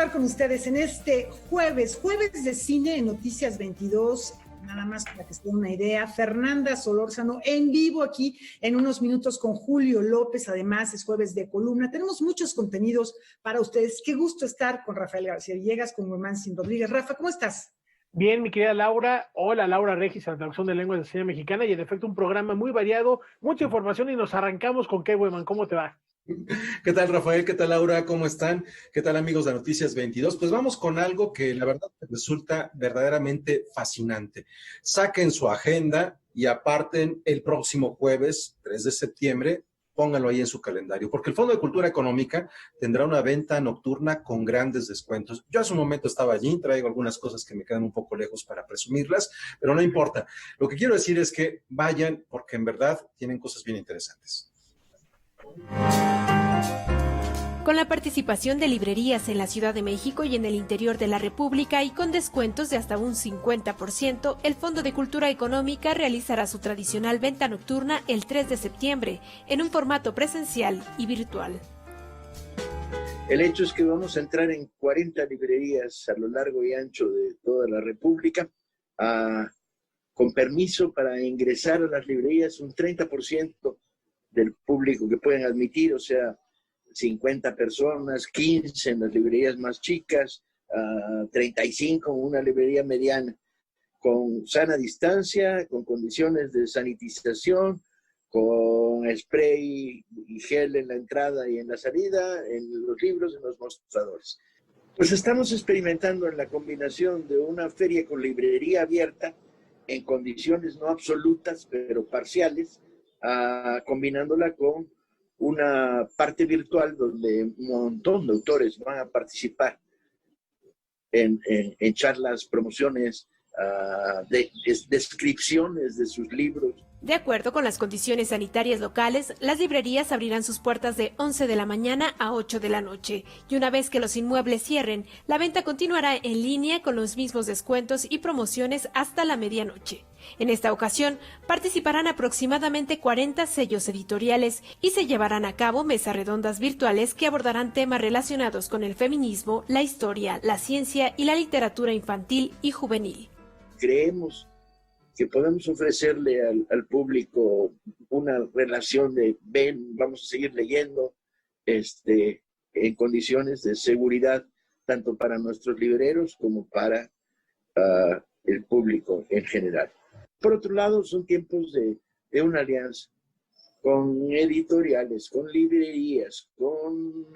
estar con ustedes en este jueves de cine en Noticias 22. Nada más para que se den una idea, Fernanda Solórzano en vivo aquí en unos minutos con Julio López. Además es jueves de columna, tenemos muchos contenidos para ustedes. Qué gusto estar con Rafael García Villegas, con Guemansin Rodríguez. Rafa, ¿cómo estás? Bien, mi querida Laura. Hola, Laura Regis, a la traducción de lenguas de señas mexicana, y en efecto un programa muy variado, mucha información, y nos arrancamos con qué, Gueman, ¿cómo te va? ¿Qué tal, Rafael? ¿Qué tal, Laura? ¿Cómo están? ¿Qué tal, amigos de Noticias 22? Pues vamos con algo que la verdad resulta verdaderamente fascinante. Saquen su agenda y aparten el próximo jueves, 3 de septiembre, pónganlo ahí en su calendario, porque el Fondo de Cultura Económica tendrá una venta nocturna con grandes descuentos. Yo hace un momento estaba allí, traigo algunas cosas que me quedan un poco lejos para presumirlas, pero no importa. Lo que quiero decir es que vayan, porque en verdad tienen cosas bien interesantes. Con la participación de librerías en la Ciudad de México y en el interior de la República y con descuentos de hasta un 50%, el Fondo de Cultura Económica realizará su tradicional venta nocturna el 3 de septiembre, en un formato presencial y virtual. El hecho es que vamos a entrar en 40 librerías a lo largo y ancho de toda la República, con permiso para ingresar a las librerías un 30% del público que pueden admitir, o sea, 50 personas, 15 en las librerías más chicas, 35 en una librería mediana, con sana distancia, con condiciones de sanitización, con spray y gel en la entrada y en la salida, en los libros, en los mostradores. Pues estamos experimentando en la combinación de una feria con librería abierta, en condiciones no absolutas, pero parciales, combinándola con una parte virtual donde un montón de autores van a participar en charlas, promociones, descripciones de sus libros. De acuerdo con las condiciones sanitarias locales, las librerías abrirán sus puertas de 11 de la mañana a 8 de la noche, y una vez que los inmuebles cierren, la venta continuará en línea con los mismos descuentos y promociones hasta la medianoche. En esta ocasión, participarán aproximadamente 40 sellos editoriales y se llevarán a cabo mesas redondas virtuales que abordarán temas relacionados con el feminismo, la historia, la ciencia y la literatura infantil y juvenil. Creemos que podemos ofrecerle al público una relación de ven, vamos a seguir leyendo, en condiciones de seguridad, tanto para nuestros libreros como para el público en general. Por otro lado, son tiempos de una alianza con editoriales, con librerías, con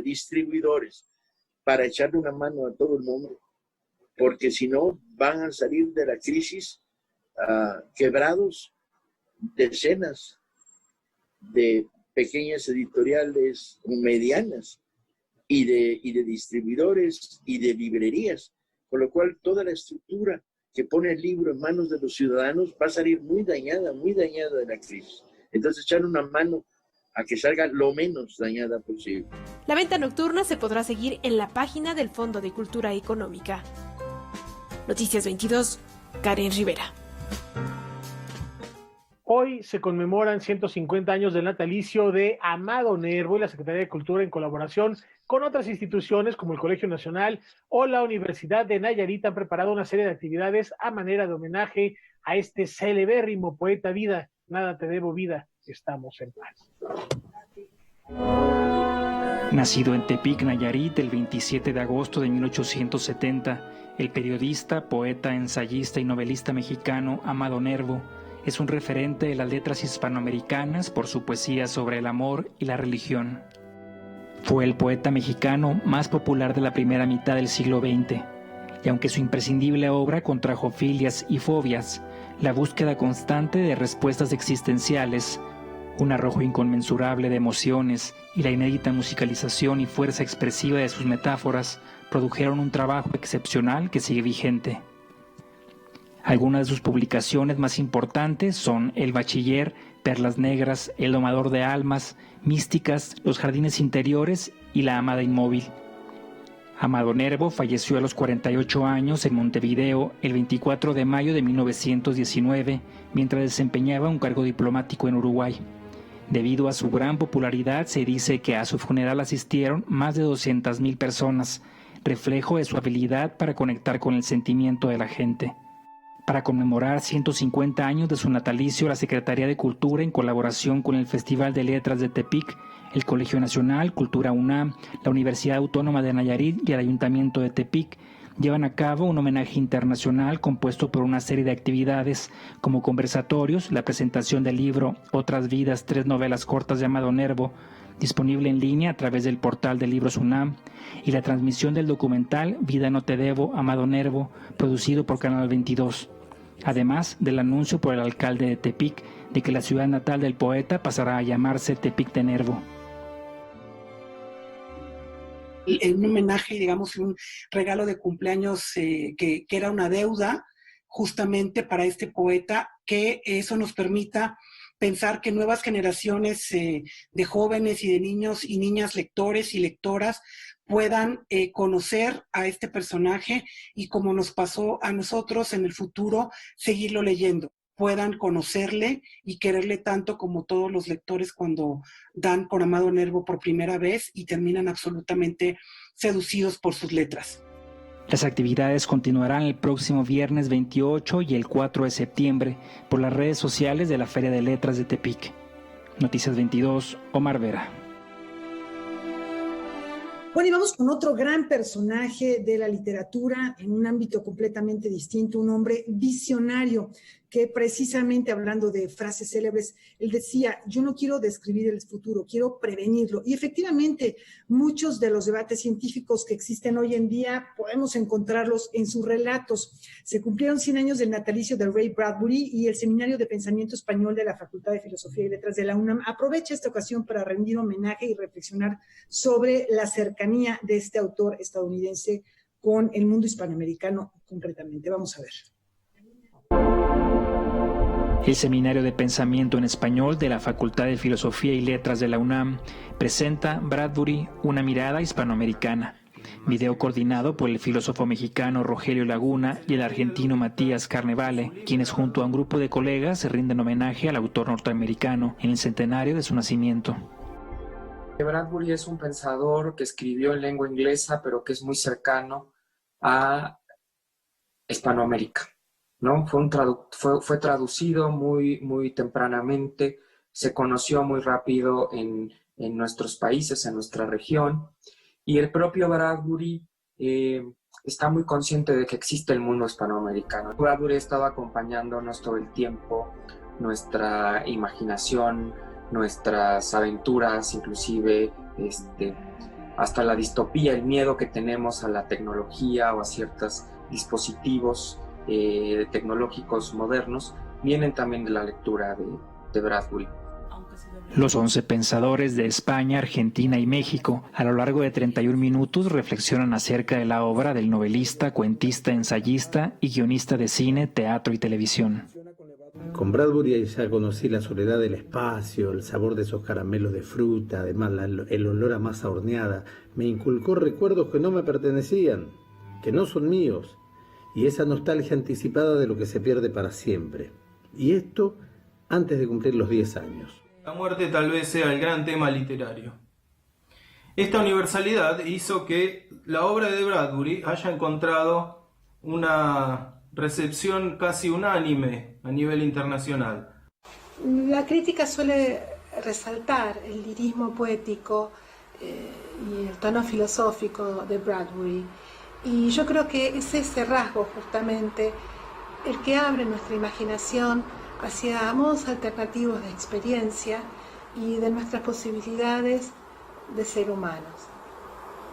distribuidores, para echarle una mano a todo el mundo, porque si no van a salir de la crisis quebrados decenas de pequeñas editoriales medianas y de distribuidores y de librerías, con lo cual toda la estructura que pone el libro en manos de los ciudadanos va a salir muy dañada de la crisis. Entonces, echar una mano a que salga lo menos dañada posible. La venta nocturna se podrá seguir en la página del Fondo de Cultura Económica. Noticias 22, Karen Rivera. Hoy se conmemoran 150 años del natalicio de Amado Nervo, y la Secretaría de Cultura, en colaboración con otras instituciones como el Colegio Nacional o la Universidad de Nayarit, han preparado una serie de actividades a manera de homenaje a este celebérrimo poeta. Vida, nada te debo, vida, estamos en paz. Nacido en Tepic, Nayarit, el 27 de agosto de 1870, el periodista, poeta, ensayista y novelista mexicano Amado Nervo es un referente de las letras hispanoamericanas por su poesía sobre el amor y la religión. Fue el poeta mexicano más popular de la primera mitad del siglo XX, y aunque su imprescindible obra contrajo filias y fobias, la búsqueda constante de respuestas existenciales, un arrojo inconmensurable de emociones y la inédita musicalización y fuerza expresiva de sus metáforas produjeron un trabajo excepcional que sigue vigente. Algunas de sus publicaciones más importantes son El Bachiller, Perlas Negras, El Domador de Almas, Místicas, Los Jardines Interiores y La Amada Inmóvil. Amado Nervo falleció a los 48 años en Montevideo el 24 de mayo de 1919, mientras desempeñaba un cargo diplomático en Uruguay. Debido a su gran popularidad, se dice que a su funeral asistieron más de 200,000 personas, reflejo de su habilidad para conectar con el sentimiento de la gente. Para conmemorar 150 años de su natalicio, la Secretaría de Cultura, en colaboración con el Festival de Letras de Tepic, el Colegio Nacional, Cultura UNAM, la Universidad Autónoma de Nayarit y el Ayuntamiento de Tepic, llevan a cabo un homenaje internacional compuesto por una serie de actividades como conversatorios, la presentación del libro Otras Vidas, 3 novelas cortas de Amado Nervo, disponible en línea a través del portal de Libros UNAM, y la transmisión del documental Vida no te debo, Amado Nervo, producido por Canal 22. Además del anuncio por el alcalde de Tepic de que la ciudad natal del poeta pasará a llamarse Tepic de Nervo. Un homenaje, digamos, un regalo de cumpleaños que era una deuda justamente para este poeta, que eso nos permita pensar que nuevas generaciones de jóvenes y de niños y niñas lectores y lectoras puedan conocer a este personaje y, como nos pasó a nosotros, en el futuro seguirlo leyendo, puedan conocerle y quererle tanto como todos los lectores cuando dan con Amado Nervo por primera vez y terminan absolutamente seducidos por sus letras. Las actividades continuarán el próximo viernes 28 y el 4 de septiembre por las redes sociales de la Feria de Letras de Tepic. Noticias 22, Omar Vera. Bueno, y vamos con otro gran personaje de la literatura en un ámbito completamente distinto, un hombre visionario que, precisamente hablando de frases célebres, él decía: yo no quiero describir el futuro, quiero prevenirlo. Y efectivamente, muchos de los debates científicos que existen hoy en día podemos encontrarlos en sus relatos. Se cumplieron 100 años del natalicio de Ray Bradbury, y el Seminario de Pensamiento Español de la Facultad de Filosofía y Letras de la UNAM aprovecha esta ocasión para rendir homenaje y reflexionar sobre la cercanía de este autor estadounidense con el mundo hispanoamericano concretamente. Vamos a ver. El Seminario de Pensamiento en Español de la Facultad de Filosofía y Letras de la UNAM presenta Bradbury, una mirada hispanoamericana. Video coordinado por el filósofo mexicano Rogelio Laguna y el argentino Matías Carnevale, quienes junto a un grupo de colegas se rinden homenaje al autor norteamericano en el centenario de su nacimiento. Bradbury es un pensador que escribió en lengua inglesa, pero que es muy cercano a Hispanoamérica, ¿no? Fue traducido muy tempranamente, se conoció muy rápido en nuestros países, en nuestra región, y el propio Bradbury está muy consciente de que existe el mundo hispanoamericano. Bradbury estaba acompañándonos todo el tiempo, nuestra imaginación, nuestras aventuras, inclusive hasta la distopía, el miedo que tenemos a la tecnología o a ciertos dispositivos tecnológicos modernos, vienen también de la lectura de Bradbury. Los 11 pensadores de España, Argentina y México, a lo largo de 31 minutos, reflexionan acerca de la obra del novelista, cuentista, ensayista y guionista de cine, teatro y televisión. Con Bradbury ya conocí la soledad del espacio, el sabor de esos caramelos de fruta, además el olor a masa horneada. Me inculcó recuerdos que no me pertenecían, que no son míos, y esa nostalgia anticipada de lo que se pierde para siempre. Y esto antes de cumplir los 10 años. La muerte tal vez sea el gran tema literario. Esta universalidad hizo que la obra de Bradbury haya encontrado una recepción casi unánime a nivel internacional. La crítica suele resaltar el lirismo poético y el tono filosófico de Bradbury, y yo creo que es ese rasgo justamente el que abre nuestra imaginación hacia modos alternativos de experiencia y de nuestras posibilidades de ser humanos.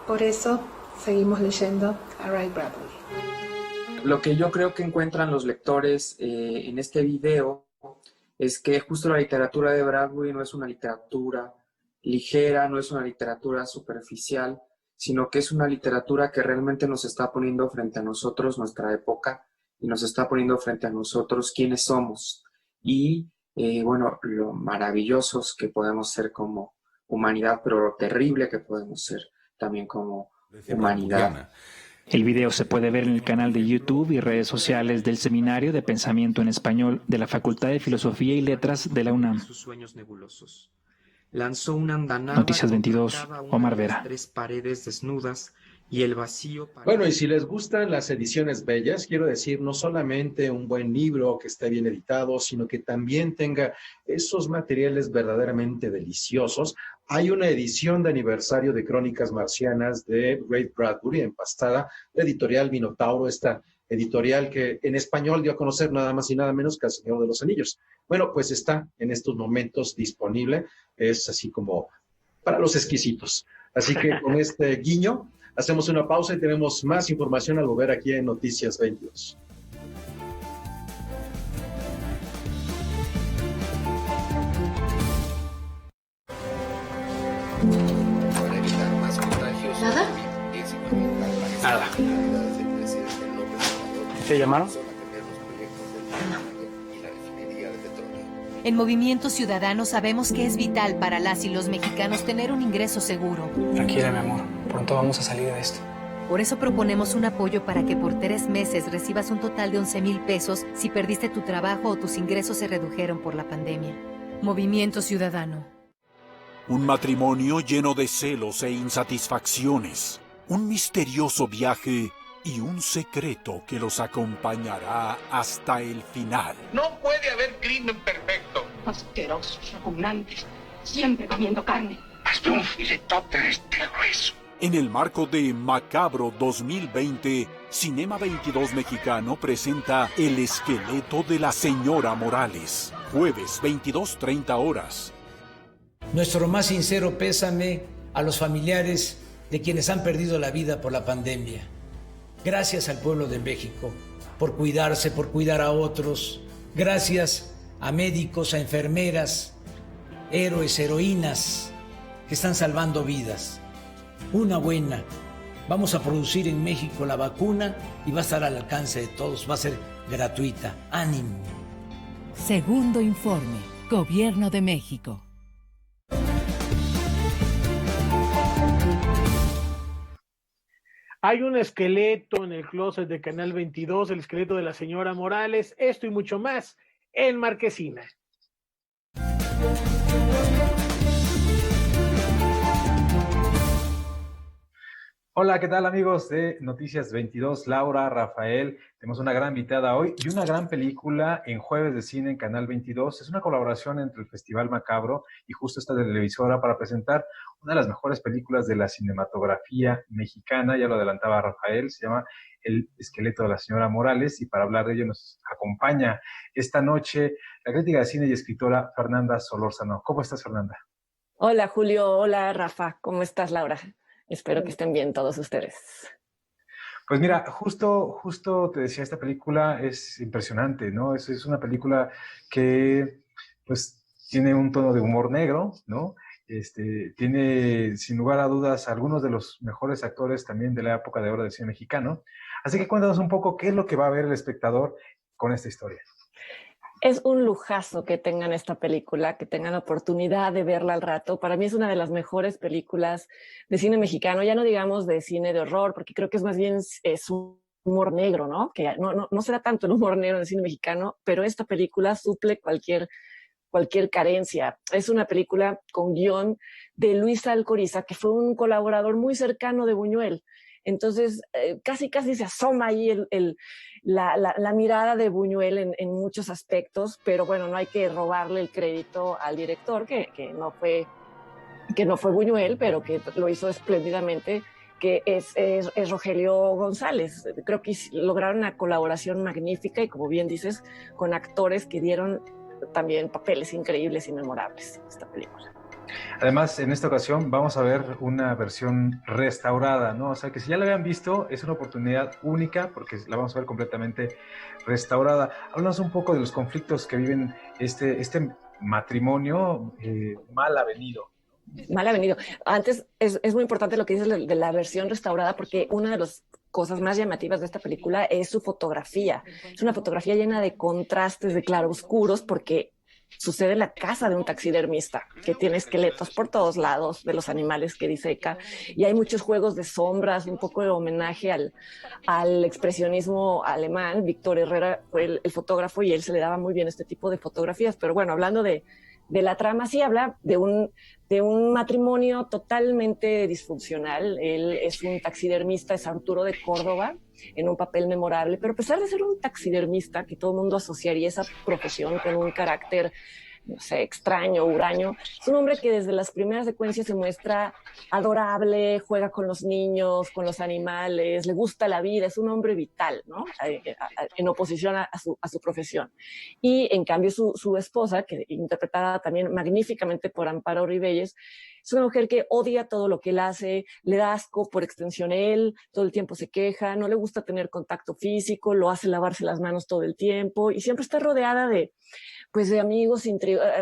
Por eso seguimos leyendo a Ray Bradbury. Lo que yo creo que encuentran los lectores en este video es que justo la literatura de Bradbury no es una literatura ligera, no es una literatura superficial, sino que es una literatura que realmente nos está poniendo frente a nosotros nuestra época y nos está poniendo frente a nosotros quiénes somos y lo maravillosos que podemos ser como humanidad, pero lo terrible que podemos ser también como humanidad. El video se puede ver en el canal de YouTube y redes sociales del Seminario de Pensamiento en Español de la Facultad de Filosofía y Letras de la UNAM. Sus sueños nebulosos. lanzó una andanada. Noticias 22, Omar Vera. 3 paredes desnudas y el vacío. Bueno, y si les gustan las ediciones bellas, quiero decir, no solamente un buen libro que esté bien editado, sino que también tenga esos materiales verdaderamente deliciosos. Hay una edición de aniversario de Crónicas Marcianas de Ray Bradbury, empastada, de Editorial Minotauro, esta editorial que en español dio a conocer nada más y nada menos que al Señor de los Anillos. Bueno, pues está en estos momentos disponible, es así como para los exquisitos. Así que con este guiño, hacemos una pausa y tenemos más información al volver aquí en Noticias 22. ¿Nada? Nada. ¿Te llamaron? En Movimiento Ciudadano sabemos que es vital para las y los mexicanos tener un ingreso seguro. Tranquila, mi amor. Pronto vamos a salir de esto. Por eso proponemos un apoyo para que por 3 meses recibas un total de 11,000 pesos si perdiste tu trabajo o tus ingresos se redujeron por la pandemia. Movimiento Ciudadano. Un matrimonio lleno de celos e insatisfacciones. Un misterioso viaje y un secreto que los acompañará hasta el final. No puede haber crimen perfecto. Asquerosos, repugnantes, siempre comiendo carne. Hasta un filetote de este grueso. En el marco de Macabro 2020, Cinema 22 Mexicano presenta El esqueleto de la señora Morales. Jueves, 22:30 horas. Nuestro más sincero pésame a los familiares de quienes han perdido la vida por la pandemia. Gracias al pueblo de México por cuidarse, por cuidar a otros. Gracias a médicos, a enfermeras, héroes, heroínas que están salvando vidas. Una buena. Vamos a producir en México la vacuna y va a estar al alcance de todos. Va a ser gratuita. ¡Ánimo! Segundo informe. Gobierno de México. Hay un esqueleto en el closet de Canal 22, el esqueleto de la señora Morales, esto y mucho más en Marquesina. Hola, ¿qué tal amigos de Noticias 22? Laura, Rafael, tenemos una gran invitada hoy y una gran película en Jueves de Cine en Canal 22. Es una colaboración entre el Festival Macabro y justo esta televisora para presentar una de las mejores películas de la cinematografía mexicana, ya lo adelantaba Rafael, se llama El esqueleto de la señora Morales, y para hablar de ello nos acompaña esta noche la crítica de cine y escritora Fernanda Solórzano. ¿Cómo estás, Fernanda? Hola, Julio. Hola, Rafa. ¿Cómo estás, Laura? Espero que estén bien todos ustedes. Pues mira, justo te decía, esta película es impresionante, ¿no? Es una película que, pues, tiene un tono de humor negro, ¿no? Tiene, sin lugar a dudas, algunos de los mejores actores también de la época de oro del cine mexicano. Así que cuéntanos un poco qué es lo que va a ver el espectador con esta historia. Es un lujazo que tengan esta película, que tengan la oportunidad de verla al rato. Para mí es una de las mejores películas de cine mexicano, ya no digamos de cine de horror, porque creo que es más bien es un humor negro, ¿no? Que no será tanto el humor negro en el cine mexicano, pero esta película suple cualquier carencia. Es una película con guión de Luis Alcoriza, que fue un colaborador muy cercano de Buñuel. Entonces, casi se asoma ahí la mirada de Buñuel en muchos aspectos, pero bueno, no hay que robarle el crédito al director, que no fue Buñuel, pero que lo hizo espléndidamente, que es Rogelio González. Creo que lograron una colaboración magnífica y, como bien dices, con actores que dieron también papeles increíbles y memorables en esta película. Además, en esta ocasión vamos a ver una versión restaurada, ¿no? O sea, que si ya la habían visto, es una oportunidad única porque la vamos a ver completamente restaurada. Háblanos un poco de los conflictos que viven este matrimonio mal avenido. Mal avenido. Antes, es muy importante lo que dices de la versión restaurada, porque una de las cosas más llamativas de esta película es su fotografía. Es una fotografía llena de contrastes, de claroscuros, porque sucede en la casa de un taxidermista que tiene esqueletos por todos lados de los animales que diseca, y hay muchos juegos de sombras, un poco de homenaje al expresionismo alemán. Víctor Herrera fue el fotógrafo y él se le daba muy bien este tipo de fotografías. Pero bueno, hablando de la trama. Sí habla de un matrimonio totalmente disfuncional. Él es un taxidermista, es Arturo de Córdoba, en un papel memorable, pero a pesar de ser un taxidermista, que todo el mundo asociaría esa profesión con un carácter, no sé, extraño, huraño, es un hombre que desde las primeras secuencias se muestra adorable, juega con los niños, con los animales, le gusta la vida, es un hombre vital, ¿no? En oposición a su profesión. Y en cambio su esposa, que interpretada también magníficamente por Amparo Ribelles, es una mujer que odia todo lo que él hace, le da asco, por extensión él, todo el tiempo se queja, no le gusta tener contacto físico, lo hace lavarse las manos todo el tiempo y siempre está rodeada de amigos,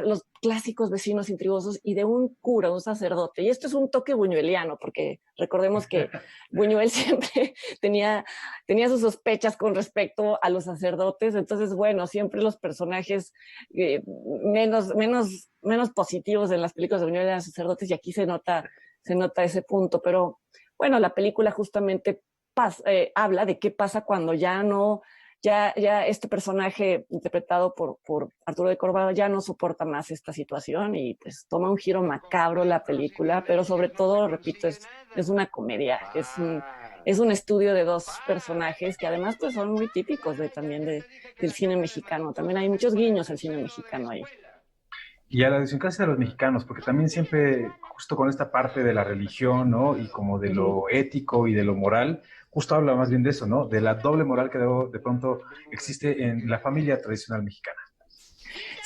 los clásicos vecinos intrigosos y de un cura, un sacerdote. Y esto es un toque buñueliano, porque recordemos que Buñuel siempre tenía sus sospechas con respecto a los sacerdotes. Entonces, bueno, siempre los personajes menos positivos en las películas de Buñuel eran sacerdotes, y aquí se nota ese punto. Pero bueno, la película justamente habla de qué pasa cuando ya este personaje interpretado por Arturo de Córdoba ya no soporta más esta situación y pues toma un giro macabro la película, pero sobre todo, repito, es una comedia, es un estudio de dos personajes que además pues son muy típicos del cine mexicano. También hay muchos guiños al cine mexicano ahí. Y a la idiosincrasia de los mexicanos, porque también siempre, justo con esta parte de la religión, ¿no? Y como de lo ético y de lo moral, justo habla más bien de eso, ¿no? De la doble moral que de pronto existe en la familia tradicional mexicana.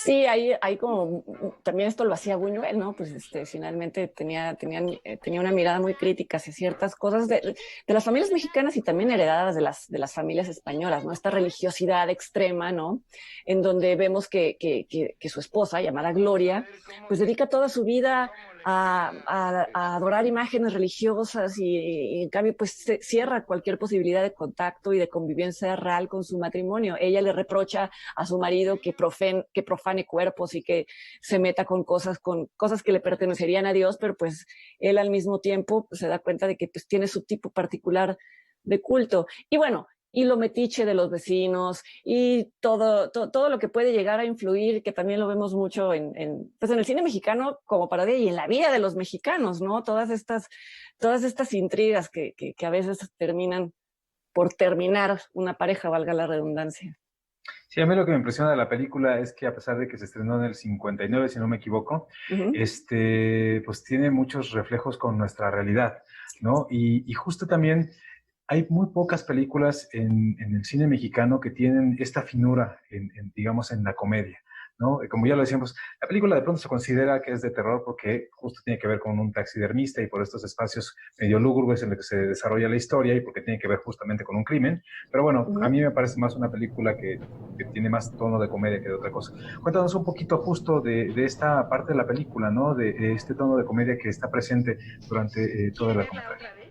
Sí, hay como, también esto lo hacía Buñuel, ¿no? Pues finalmente tenía una mirada muy crítica hacia ciertas cosas de las familias mexicanas y también heredadas de las familias españolas, ¿no? Esta religiosidad extrema, ¿no? En donde vemos que su esposa, llamada Gloria, pues dedica toda su vida a adorar imágenes religiosas y en cambio pues se cierra cualquier posibilidad de contacto y de convivencia real con su matrimonio. Ella le reprocha a su marido que profane cuerpos y que se meta con cosas que le pertenecerían a Dios, pero pues él al mismo tiempo pues, se da cuenta de que pues tiene su tipo particular de culto. Y bueno, y lo metiche de los vecinos y todo lo que puede llegar a influir, que también lo vemos mucho en el cine mexicano como parodia y en la vida de los mexicanos, ¿no? Todas estas intrigas que a veces terminan por terminar una pareja, valga la redundancia. Sí, a mí lo que me impresiona de la película es que a pesar de que se estrenó en el 59, si no me equivoco, pues tiene muchos reflejos con nuestra realidad, ¿no? Y justo también hay muy pocas películas en el cine mexicano que tienen esta finura, digamos, en la comedia, ¿no? Como ya lo decíamos, la película de pronto se considera que es de terror porque justo tiene que ver con un taxidermista y por estos espacios medio lúgubres en los que se desarrolla la historia y porque tiene que ver justamente con un crimen. Pero bueno, a mí me parece más una película que tiene más tono de comedia que de otra cosa. Cuéntanos un poquito justo de esta parte de la película, ¿no? De este tono de comedia que está presente durante todo el largometraje.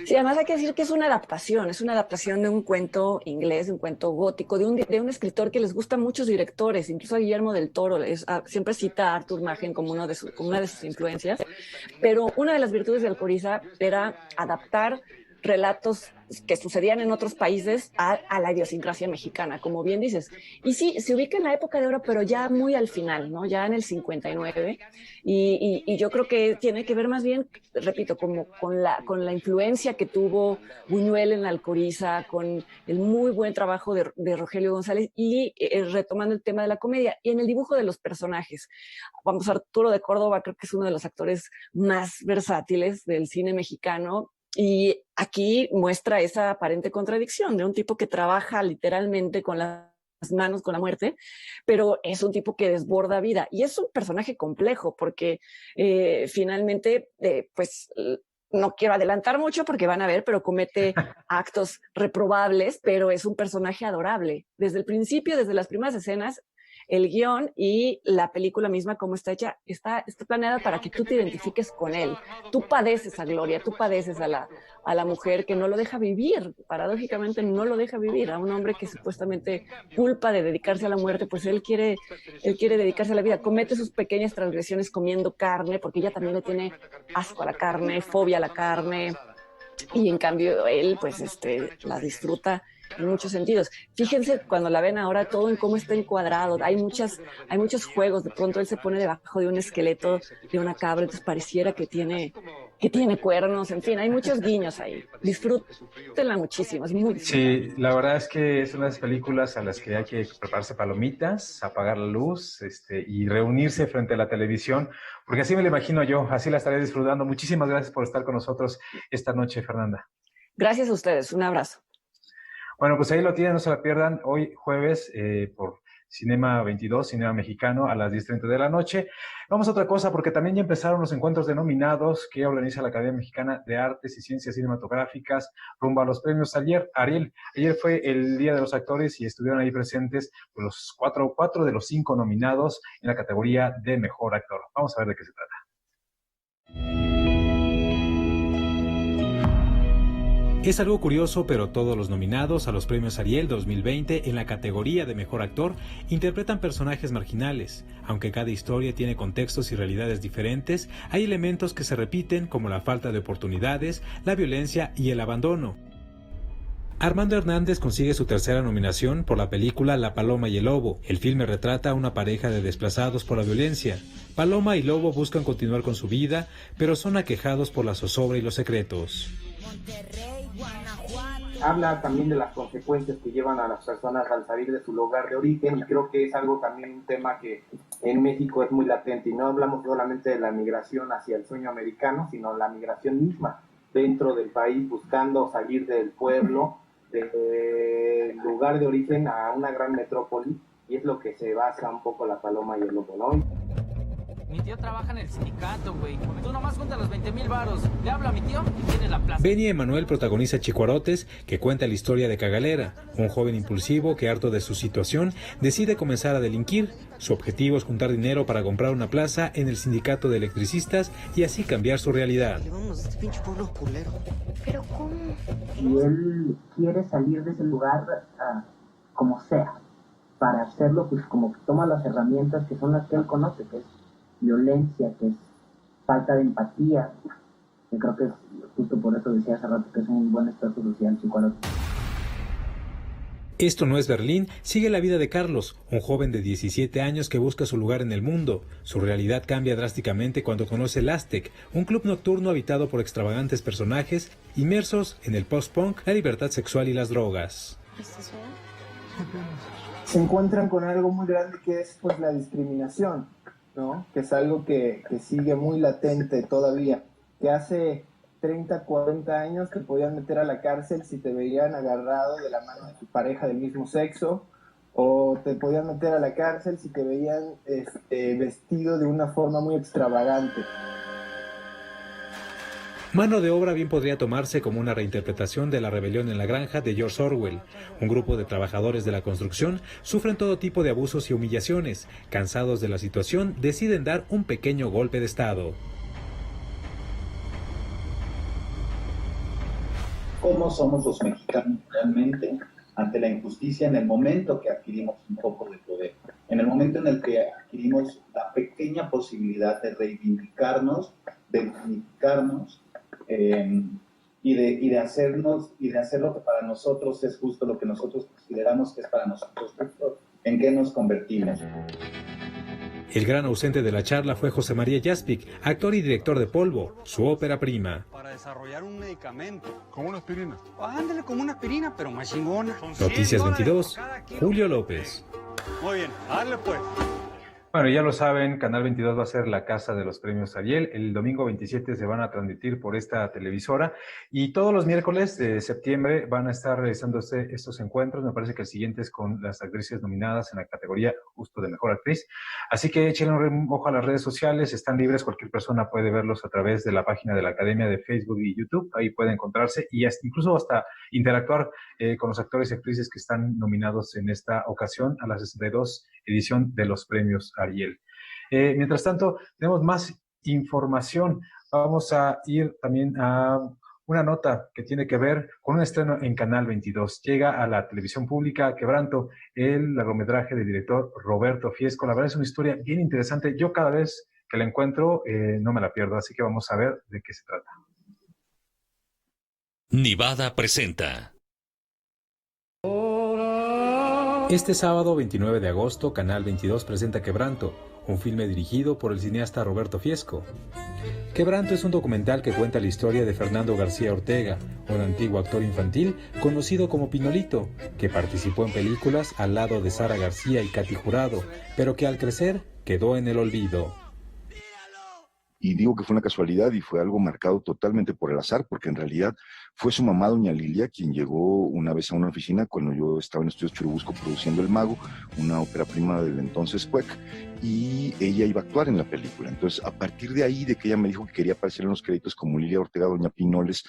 Sí, además hay que decir que es una adaptación de un cuento inglés, de un cuento gótico, de un escritor que les gusta a muchos directores, incluso a Guillermo del Toro, siempre cita a Arthur Machen como una de sus influencias, pero una de las virtudes de Alcoriza era adaptar relatos que sucedían en otros países a la idiosincrasia mexicana, como bien dices. Y sí, se ubica en la época de oro, pero ya muy al final, ¿no? Ya en el 59. Y yo creo que tiene que ver más bien, repito, como con la influencia que tuvo Buñuel en Alcoriza, con el muy buen trabajo de Rogelio González y retomando el tema de la comedia y en el dibujo de los personajes. Vamos, Arturo de Córdoba creo que es uno de los actores más versátiles del cine mexicano. Y aquí muestra esa aparente contradicción de un tipo que trabaja literalmente con las manos, con la muerte, pero es un tipo que desborda vida. Y es un personaje complejo porque finalmente, pues no quiero adelantar mucho porque van a ver, pero comete actos reprobables, pero es un personaje adorable. Desde el principio, desde las primeras escenas, el guión y la película misma, como está hecha, está planeada para que tú te identifiques con él. Tú padeces a Gloria, tú padeces a la mujer que no lo deja vivir, paradójicamente no lo deja vivir, a un hombre que supuestamente culpa de dedicarse a la muerte, pues él quiere dedicarse a la vida, comete sus pequeñas transgresiones comiendo carne, porque ella también le tiene asco a la carne, fobia a la carne, y en cambio él pues la disfruta en muchos sentidos. Fíjense cuando la ven ahora todo en cómo está encuadrado, hay muchos juegos, de pronto él se pone debajo de un esqueleto de una cabra, entonces pareciera que tiene cuernos, en fin, hay muchos guiños ahí. Disfrútenla muchísimo, es muy Sí, la verdad es que es una de las películas a las que hay que prepararse palomitas, apagar la luz, y reunirse frente a la televisión, porque así me lo imagino yo, así la estaré disfrutando. Muchísimas gracias por estar con nosotros esta noche, Fernanda. Gracias a ustedes, un abrazo. Bueno, pues ahí lo tienen, no se la pierdan, hoy jueves por Cinema 22, Cinema Mexicano, a las 10:30 de la noche. Vamos a otra cosa, porque también ya empezaron los encuentros de nominados que organiza la Academia Mexicana de Artes y Ciencias Cinematográficas rumbo a los premios Ariel. Ayer fue el Día de los Actores y estuvieron ahí presentes los cuatro de los 5 nominados en la categoría de Mejor Actor. Vamos a ver de qué se trata. Es algo curioso, pero todos los nominados a los premios Ariel 2020 en la categoría de Mejor Actor interpretan personajes marginales. Aunque cada historia tiene contextos y realidades diferentes, hay elementos que se repiten, como la falta de oportunidades, la violencia y el abandono. Armando Hernández consigue su tercera nominación por la película La Paloma y el Lobo. El filme retrata a una pareja de desplazados por la violencia. Paloma y Lobo buscan continuar con su vida, pero son aquejados por la zozobra y los secretos. Habla también de las consecuencias que llevan a las personas al salir de su lugar de origen, y creo que es algo también un tema que en México es muy latente, y no hablamos solamente de la migración hacia el sueño americano, sino la migración misma dentro del país, buscando salir del pueblo, del lugar de origen a una gran metrópoli, y es lo que se basa un poco La Paloma y el Lobo, ¿no? Mi tío trabaja en el sindicato, güey. Tú nomás juntas los 20,000 varos. Le hablo a mi tío y tiene la plaza. Benny Emanuel protagoniza Chicuarotes, que cuenta la historia de Cagalera, un joven impulsivo que, harto de su situación, decide comenzar a delinquir. Su objetivo es juntar dinero para comprar una plaza en el sindicato de electricistas y así cambiar su realidad. ¿Pero cómo? Y él quiere salir de ese lugar como sea. Para hacerlo, pues como que toma las herramientas que son las que él conoce, que es violencia, que es falta de empatía. Yo creo que justo por eso decía hace rato que es un buen estatus social psicológico. Esto no es Berlín sigue la vida de Carlos, un joven de 17 años que busca su lugar en el mundo. Su realidad cambia drásticamente cuando conoce el Aztec, un club nocturno habitado por extravagantes personajes inmersos en el post-punk, la libertad sexual y las drogas. Se encuentran con algo muy grande que es pues la discriminación, ¿no? Que es algo que sigue muy latente todavía, que hace 30, 40 años te podían meter a la cárcel si te veían agarrado de la mano de tu pareja del mismo sexo, o te podían meter a la cárcel si te veían vestido de una forma muy extravagante. Mano de obra bien podría tomarse como una reinterpretación de La rebelión en la granja de George Orwell. Un grupo de trabajadores de la construcción sufren todo tipo de abusos y humillaciones. Cansados de la situación, deciden dar un pequeño golpe de estado. ¿Cómo somos los mexicanos realmente ante la injusticia en el momento que adquirimos un poco de poder? En el momento en el que adquirimos la pequeña posibilidad de reivindicarnos, de dignificarnos, y de hacer lo que para nosotros es justo, lo que nosotros consideramos que es para nosotros justo, ¿en qué nos convertimos? El gran ausente de la charla fue José María Jaspic, actor y director de Polvo, su ópera prima. Para desarrollar un medicamento. Como una aspirina. Ándale, como una aspirina, pero más chingona. Noticias 22, Julio López. Muy bien, dale pues. Bueno, ya lo saben, Canal 22 va a ser la casa de los premios Ariel. El domingo 27 se van a transmitir por esta televisora y todos los miércoles de septiembre van a estar realizándose estos encuentros. Me parece que el siguiente es con las actrices nominadas en la categoría justo de Mejor Actriz. Así que échenle un ojo a las redes sociales, están libres, cualquier persona puede verlos a través de la página de la Academia de Facebook y YouTube. Ahí puede encontrarse y incluso hasta interactuar con los actores y actrices que están nominados en esta ocasión a la 62 edición de los premios Ariel. Mientras tanto, tenemos más información. Vamos a ir también a una nota que tiene que ver con un estreno en Canal 22. Llega a la televisión pública Quebranto, el largometraje del director Roberto Fiesco. La verdad es una historia bien interesante. Yo cada vez que la encuentro no me la pierdo, así que vamos a ver de qué se trata. Nivada presenta Este sábado 29 de agosto, Canal 22 presenta Quebranto, un filme dirigido por el cineasta Roberto Fiesco. Quebranto es un documental que cuenta la historia de Fernando García Ortega, un antiguo actor infantil conocido como Pinolito, que participó en películas al lado de Sara García y Katy Jurado, pero que al crecer quedó en el olvido. Y digo que fue una casualidad y fue algo marcado totalmente por el azar, porque en realidad fue su mamá, doña Lilia, quien llegó una vez a una oficina cuando yo estaba en Estudios Churubusco produciendo El Mago, una ópera prima del entonces Cuec, y ella iba a actuar en la película. Entonces, a partir de ahí, de que ella me dijo que quería aparecer en los créditos como Lilia Ortega, doña Pinoles,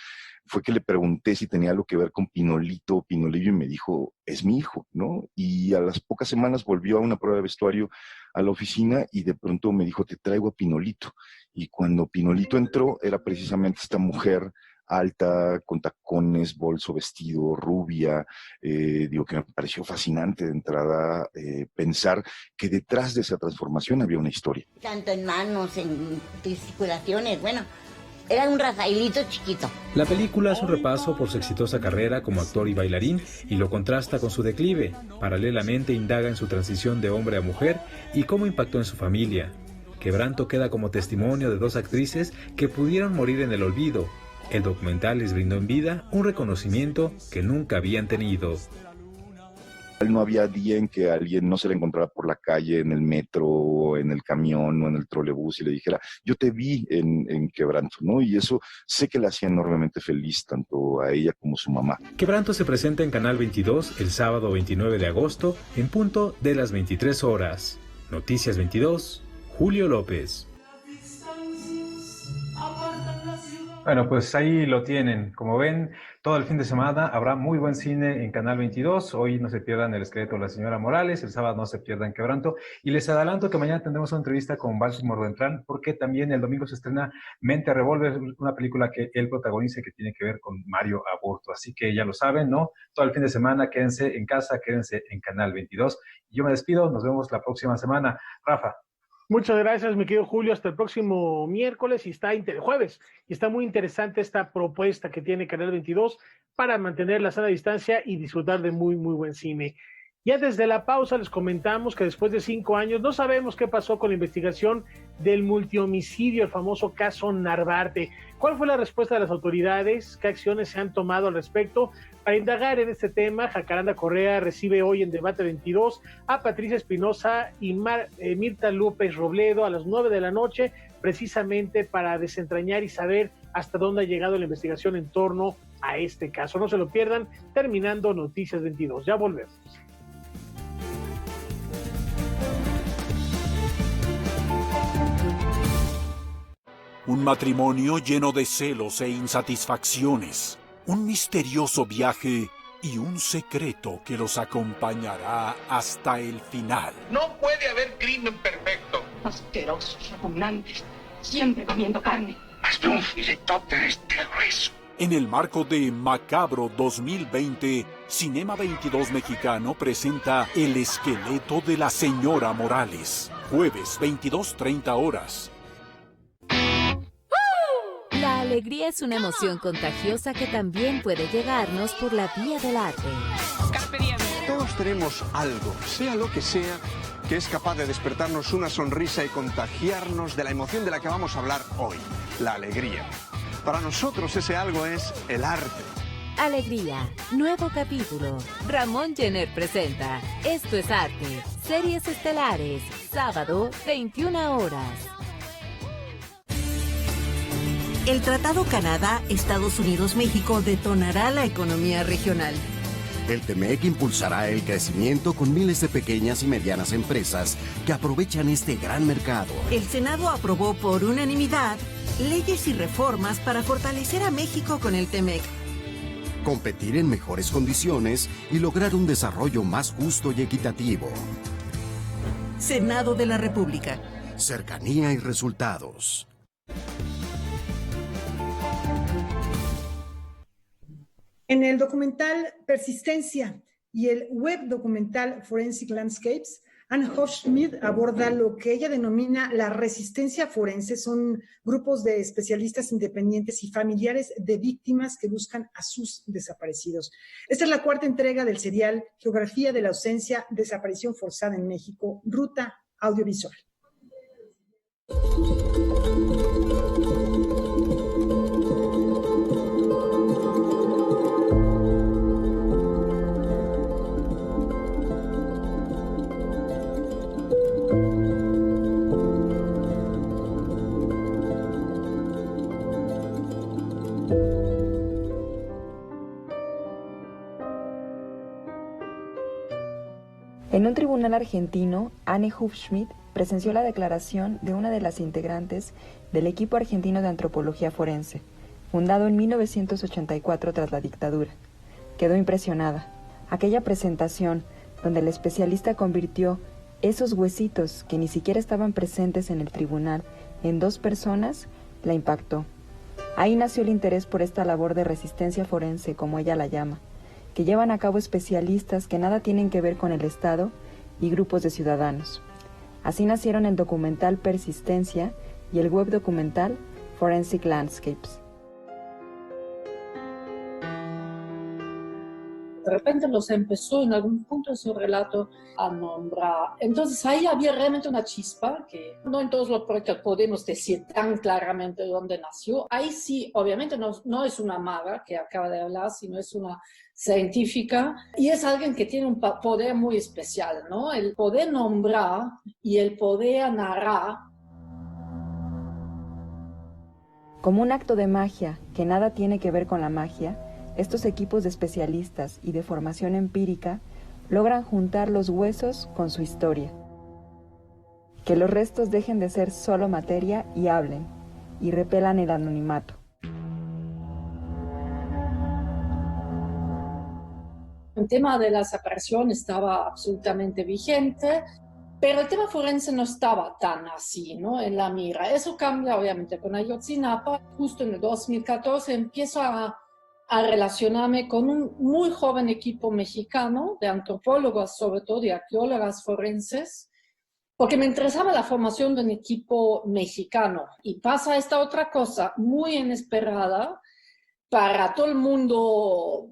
fue que le pregunté si tenía algo que ver con Pinolito, Pinolillo, y me dijo, es mi hijo, ¿no? Y a las pocas semanas volvió a una prueba de vestuario a la oficina y de pronto me dijo, te traigo a Pinolito. Y cuando Pinolito entró, era precisamente esta mujer alta, con tacones, bolso, vestido, rubia. Digo que me pareció fascinante de entrada pensar que detrás de esa transformación había una historia. Tanto en manos, en gesticulaciones, bueno, era un Rafaelito chiquito. La película es un repaso por su exitosa carrera como actor y bailarín y lo contrasta con su declive. Paralelamente indaga en su transición de hombre a mujer y cómo impactó en su familia. Quebranto queda como testimonio de dos actrices que pudieron morir en el olvido. El documental les brindó en vida un reconocimiento que nunca habían tenido. No había día en que a alguien no se le encontrara por la calle, en el metro, en el camión o en el trolebús y le dijera, yo te vi en Quebranto, ¿no? Y eso sé que la hacía enormemente feliz, tanto a ella como a su mamá. Quebranto se presenta en Canal 22 el sábado 29 de agosto, en punto de las 23 horas. Noticias 22, Julio López. Bueno, pues ahí lo tienen. Como ven, todo el fin de semana habrá muy buen cine en Canal 22. Hoy no se pierdan El esqueleto de la señora Morales, el sábado no se pierdan Quebranto. Y les adelanto que mañana tendremos una entrevista con Baltimore Beltrán, porque también el domingo se estrena Mente Revólver, una película que él protagoniza que tiene que ver con Mario Aburto. Así que ya lo saben, ¿no? Todo el fin de semana quédense en casa, quédense en Canal 22. Y yo me despido, nos vemos la próxima semana. Rafa. Muchas gracias, mi querido Julio. Hasta el próximo miércoles y jueves. Y está muy interesante esta propuesta que tiene Canal 22 para mantener la sana distancia y disfrutar de muy, muy buen cine. Ya desde la pausa les comentamos que después de 5 años no sabemos qué pasó con la investigación del multihomicidio, el famoso caso Narvarte. ¿Cuál fue la respuesta de las autoridades? ¿Qué acciones se han tomado al respecto? Para indagar en este tema, Jacaranda Correa recibe hoy en Debate 22 a Patricia Espinosa y Mirta López Robledo a las 9 de la noche, precisamente para desentrañar y saber hasta dónde ha llegado la investigación en torno a este caso. No se lo pierdan, terminando Noticias 22. Ya volvemos. Un matrimonio lleno de celos e insatisfacciones, un misterioso viaje y un secreto que los acompañará hasta el final. No puede haber crimen perfecto. Asquerosos, repugnantes, siempre comiendo carne. Hasta un filetote de este grueso. En el marco de Macabro 2020, Cinema 22 Mexicano presenta El esqueleto de la señora Morales. Jueves, 22:30 horas. La alegría es una emoción contagiosa que también puede llegarnos por la vía del arte. Todos tenemos algo, sea lo que sea, que es capaz de despertarnos una sonrisa y contagiarnos de la emoción de la que vamos a hablar hoy, la alegría. Para nosotros ese algo es el arte. Alegría, nuevo capítulo. Ramón Jenner presenta Esto es Arte, Series Estelares, sábado, 21 horas. El Tratado Canadá-Estados Unidos-México detonará la economía regional. El TEMEC impulsará el crecimiento con miles de pequeñas y medianas empresas que aprovechan este gran mercado. El Senado aprobó por unanimidad leyes y reformas para fortalecer a México con el TEMEC. Competir en mejores condiciones y lograr un desarrollo más justo y equitativo. Senado de la República. Cercanía y resultados. En el documental Persistencia y el web documental Forensic Landscapes Anne Hofschmidt aborda lo que ella denomina la resistencia forense. Son grupos de especialistas independientes y familiares de víctimas que buscan a sus desaparecidos. Esta es la cuarta entrega del serial Geografía de la ausencia, desaparición forzada en México, Ruta Audiovisual. En un tribunal argentino, Anne Hufschmidt presenció la declaración de una de las integrantes del equipo argentino de antropología forense, fundado en 1984 tras la dictadura. Quedó impresionada. Aquella presentación, donde el especialista convirtió esos huesitos que ni siquiera estaban presentes en el tribunal en 2 personas, la impactó. Ahí nació el interés por esta labor de resistencia forense, como ella la llama, que llevan a cabo especialistas que nada tienen que ver con el Estado y grupos de ciudadanos. Así nacieron el documental Persistencia y el web documental Forensic Landscapes. De repente los empezó en algún punto de su relato a nombrar. Entonces ahí había realmente una chispa que no en todos los proyectos podemos decir tan claramente dónde nació. Ahí sí, obviamente no es una maga que acaba de hablar, sino es una científica y es alguien que tiene un poder muy especial, ¿no? El poder nombrar y el poder narrar. Como un acto de magia que nada tiene que ver con la magia, estos equipos de especialistas y de formación empírica logran juntar los huesos con su historia. Que los restos dejen de ser solo materia y hablen, y repelan el anonimato. El tema de la desaparición estaba absolutamente vigente, pero el tema forense no estaba tan así, ¿no? En la mira. Eso cambia obviamente con Ayotzinapa. Justo en el 2014 empiezo a relacionarme con un muy joven equipo mexicano de antropólogos, sobre todo de arqueólogas forenses, porque me interesaba la formación de un equipo mexicano. Y pasa esta otra cosa muy inesperada para todo el mundo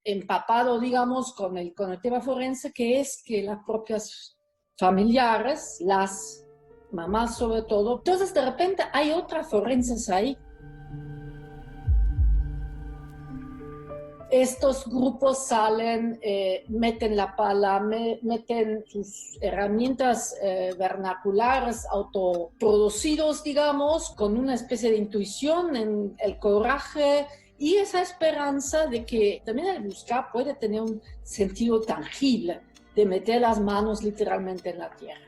empapado, digamos, con el tema forense, que es que las propias familiares, las mamás sobre todo, entonces de repente hay otras forenses ahí. Estos grupos salen, meten la pala, meten sus herramientas vernaculares autoproducidos, digamos, con una especie de intuición, en el coraje y esa esperanza de que también el buscar puede tener un sentido tangible de meter las manos literalmente en la tierra.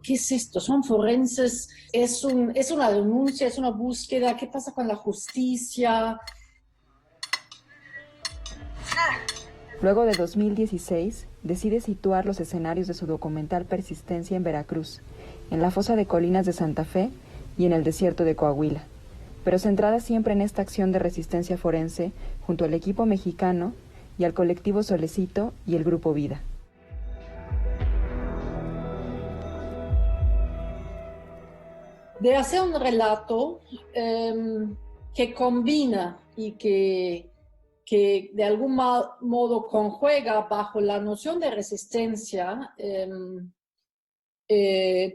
¿Qué es esto? Son forenses, es una denuncia, es una búsqueda. ¿Qué pasa con la justicia? Luego de 2016, decide situar los escenarios de su documental Persistencia en Veracruz, en la fosa de Colinas de Santa Fe y en el desierto de Coahuila, pero centrada siempre en esta acción de resistencia forense junto al equipo mexicano y al colectivo Solecito y el Grupo Vida. De hacer un relato que combina y que de algún modo conjuega bajo la noción de resistencia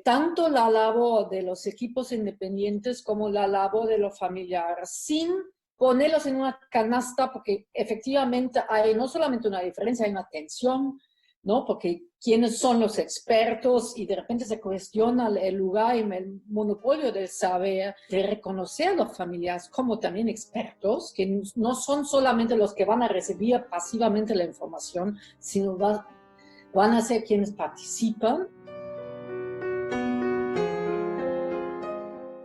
tanto la labor de los equipos independientes como la labor de los familiares, sin ponerlos en una canasta, porque efectivamente hay no solamente una diferencia, hay una tensión, ¿no? Porque quiénes son los expertos y de repente se cuestiona el lugar y el monopolio del saber, de reconocer a los familiares como también expertos, que no son solamente los que van a recibir pasivamente la información, sino van a ser quienes participan.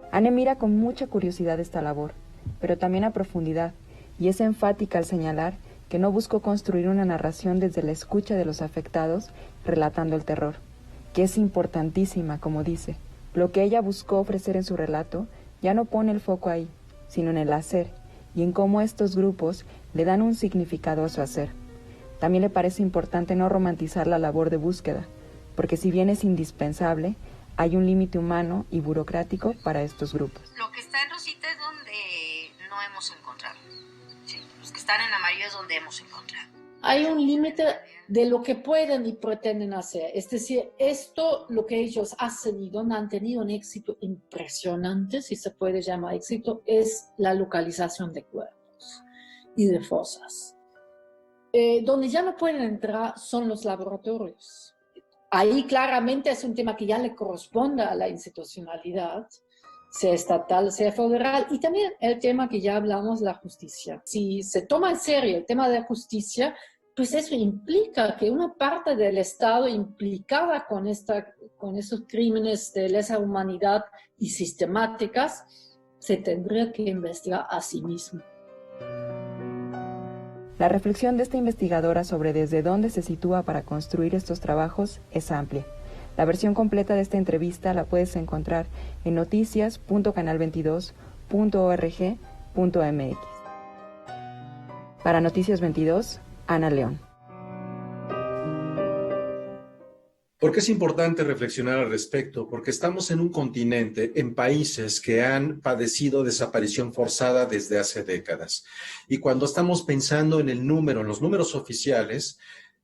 Anne mira con mucha curiosidad esta labor, pero también a profundidad, y es enfática al señalar que no buscó construir una narración desde la escucha de los afectados relatando el terror, que es importantísima, como dice. Lo que ella buscó ofrecer en su relato ya no pone el foco ahí, sino en el hacer, y en cómo estos grupos le dan un significado a su hacer. También le parece importante no romantizar la labor de búsqueda, porque si bien es indispensable, hay un límite humano y burocrático para estos grupos. Lo que está en rosita es donde no hemos encontrado. Sí, los que están en amarillo es donde hemos encontrado. Hay un límite de lo que pueden y pretenden hacer. Es decir, esto, lo que ellos hacen y donde han tenido un éxito impresionante, si se puede llamar éxito, es la localización de cuerpos y de fosas. Donde ya no pueden entrar son los laboratorios. Ahí claramente es un tema que ya le corresponde a la institucionalidad, sea estatal, sea federal, y también el tema que ya hablamos, la justicia. Si se toma en serio el tema de la justicia, pues eso implica que una parte del Estado implicada con esos crímenes de lesa humanidad y sistemáticas se tendría que investigar a sí mismo. La reflexión de esta investigadora sobre desde dónde se sitúa para construir estos trabajos es amplia. La versión completa de esta entrevista la puedes encontrar en noticias.canal22.org.mx. Para Noticias 22, Ana León. ¿Por qué es importante reflexionar al respecto? Porque estamos en un continente, en países que han padecido desaparición forzada desde hace décadas. Y cuando estamos pensando en el número, en los números oficiales,